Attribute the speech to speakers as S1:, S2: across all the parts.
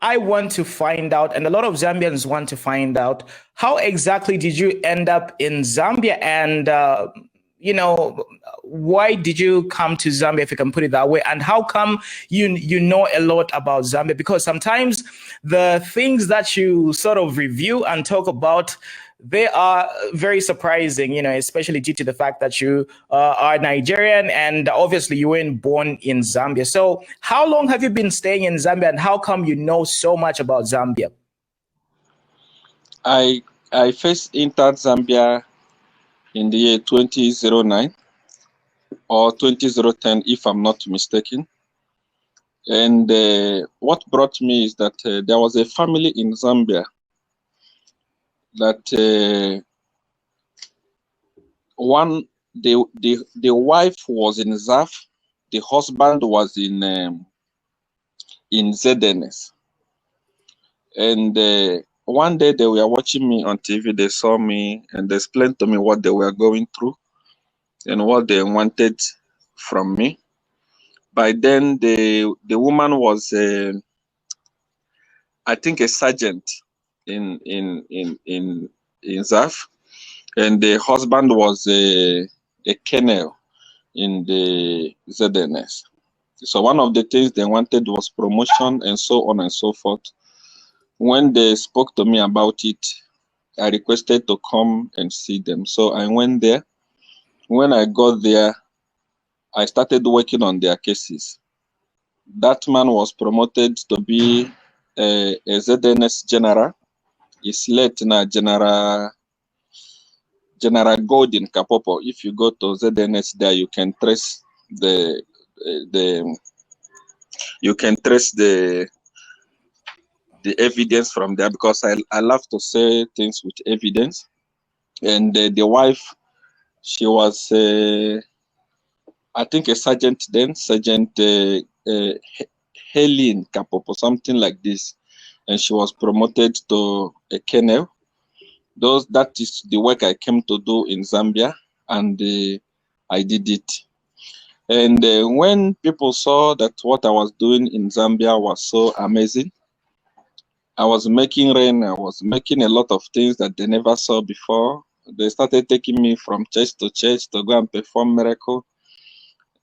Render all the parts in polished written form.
S1: I want to find out, and a lot of Zambians want to find out, how exactly did you end up in Zambia? And, why did you come to Zambia, if you can put it that way? And how come you know a lot about Zambia? Because sometimes the things that you sort of review and talk about, they are very surprising, especially due to the fact that you are Nigerian and obviously you weren't born in Zambia. So, how long have you been staying in Zambia, and how come you know so much about Zambia?
S2: I first entered Zambia in the year 2009 or 2010, if I'm not mistaken. And what brought me is that there was a family in Zambia that the wife was in ZAF, the husband was in ZNS, and one day they were watching me on TV. They saw me and they explained to me what they were going through and what they wanted from me. By then, the woman was, I think, a sergeant in ZAF, and the husband was a colonel in the ZNS. So one of the things they wanted was promotion and so on and so forth. When they spoke to me about it, I requested to come and see them. So I went there. When I got there, I started working on their cases. That man was promoted to be a ZNS general. He's late now, General Golden Kapopo. If you go to ZNS there, you can trace the evidence from there, because I love to say things with evidence. And the wife, she was I think a sergeant then, Sergeant Helen Kapopo, something like this, and she was promoted to a colonel. That is the work I came to do in Zambia, and I did it. And when people saw that what I was doing in Zambia was so amazing, I was making rain, I was making a lot of things that they never saw before. They started taking me from church to church to go and perform miracle.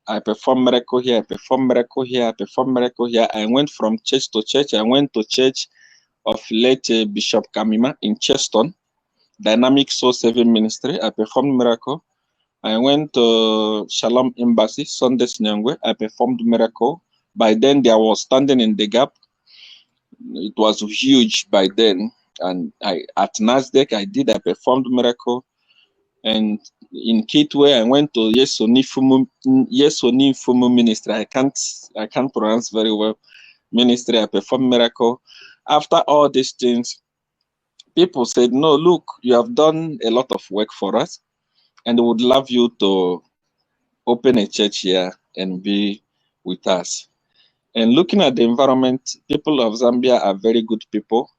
S2: I perform miracle here, I perform miracle here, I perform miracle here. I went from church to church. I went to church of late Bishop Kamima in Cheston, Dynamic Soul Saving Ministry. I performed miracle. I went to Shalom Embassy, Sundays Nyangwe. I performed miracle. By then, there was standing in the gap. It was huge by then. And at NASDAQ, I performed miracle. And in Kitwe, I went to Yesoni Fumu Ministry. I can't pronounce very well. Ministry, I performed miracle. After all these things, people said, no, look, you have done a lot of work for us, and we would love you to open a church here and be with us. And looking at the environment, people of Zambia are very good people.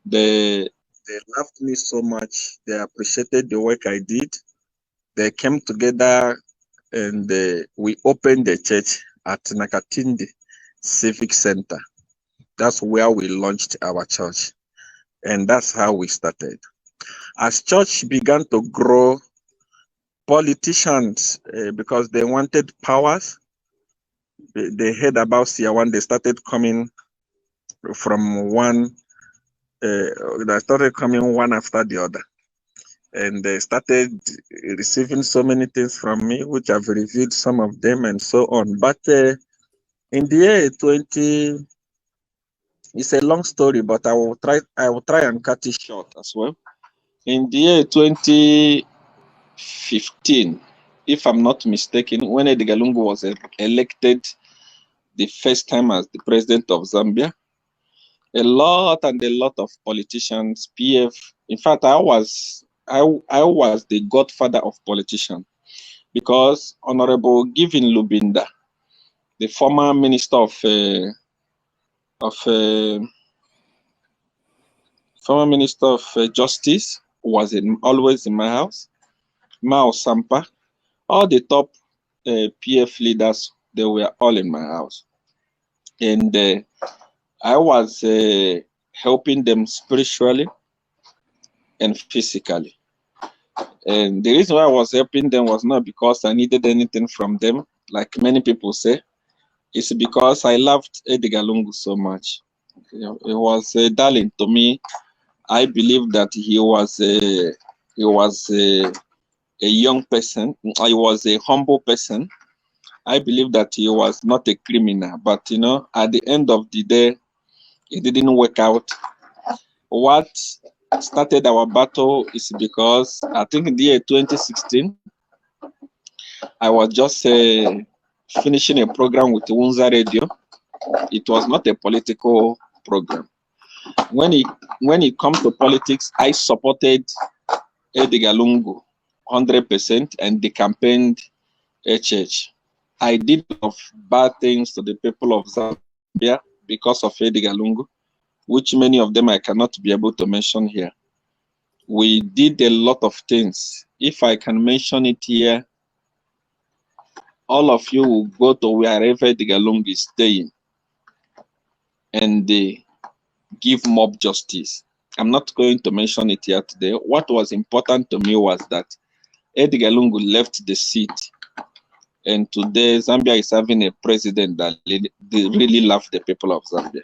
S2: They loved me so much. They appreciated the work I did. They came together and we opened the church at Nakatindi Civic Center. That's where we launched our church. And that's how we started. As church began to grow, politicians, because they wanted powers, they heard about Seer one, they started coming from one, they started coming one after the other. And they started receiving so many things from me, which I've reviewed some of them and so on. But in the year 20, it's a long story, but I will try and cut it short as well. In the year 2015, if I'm not mistaken, when Edgar Lungu was elected the first time as the president of Zambia, a lot of politicians, PF, in fact, I was the godfather of politicians, because Honorable Given Lubinda, the former minister of Justice, was always in my house. Mao Sampa, all the top PF leaders, they were all in my house. And I was helping them spiritually and physically. And the reason why I was helping them was not because I needed anything from them, like many people say. It's because I loved Edgar Lungu so much. You know, he was a darling to me. I believe that he was a young person. He was a humble person. I believe that he was not a criminal, but you know, at the end of the day, it didn't work out. What started our battle is because I think in the year 2016, I was just finishing a program with Unza Radio. It was not a political program. When it comes to politics, I supported Edgar Lungu 100% and the campaigned HH. I did a lot of bad things to the people of Zambia because of Edgar Lungu, which many of them I cannot be able to mention here. We did a lot of things. If I can mention it here, all of you will go to wherever Edgar Lungu is staying and they give mob justice. I'm not going to mention it here today. What was important to me was that Edgar Lungu left the seat, and today Zambia is having a president that really loves the people of Zambia.